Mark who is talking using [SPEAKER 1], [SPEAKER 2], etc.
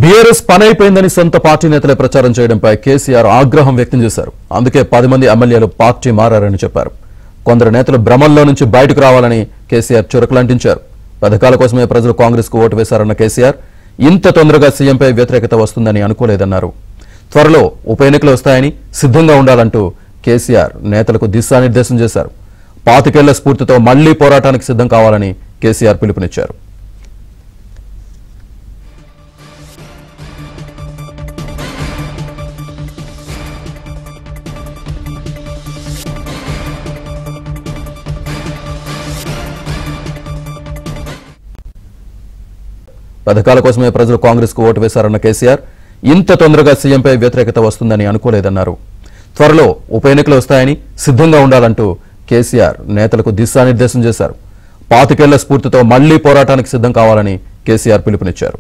[SPEAKER 1] BRS పనైపోయిందని సొంత party నేతలే ప్రచారం చేయడంపై కేసీఆర్ ఆగ్రహం వ్యక్తం చేశారు. అందుకే 10 మంది ఎమ్మెల్యేలు పార్టీ మారారని చెప్పారు. కొందరు నేతలు భ్రమంలో నుంచి బయటకు రావాలని కేసీఆర్ చురకలంటించారు. పథకాల కోసమే ప్రజలు కాంగ్రెస్ కు ఓటు వేశారన్న కేసీఆర్ ఇంత తొందరగా సీఎంపై వ్యతిరేకత వస్తుందని అనుకోలేదన్నారు. త్వరలో ఉప ఎన్నికలు వస్తాయని సిద్ధంగా ఉండాలంటూ కేసీఆర్ నేతలకు దిశానిర్దేశం చేశారు. 25 ఏళ్ల స్ఫూర్తితో మళ్లీ పోరాటానికి సిద్ధం కావాలని కేసీఆర్ పిలుపునిచ్చారు. పథకాల కోసమే ప్రజలు కాంగ్రెస్ కు ఓటు వేశారన్న కేసీఆర్ ఇంత తొందరగా సీఎంపై వ్యతిరేకత వస్తుందని అనుకోలేదన్నారు. త్వరలో ఉప ఎన్నికలు వస్తాయని సిద్ధంగా ఉండాలంటూ కేసీఆర్ నేతలకు దిశానిర్దేశం చేశారు. 25 ఏళ్ల స్ఫూర్తితో మళ్లీ పోరాటానికి సిద్ధం కావాలని కేసీఆర్ పిలుపునిచ్చారు.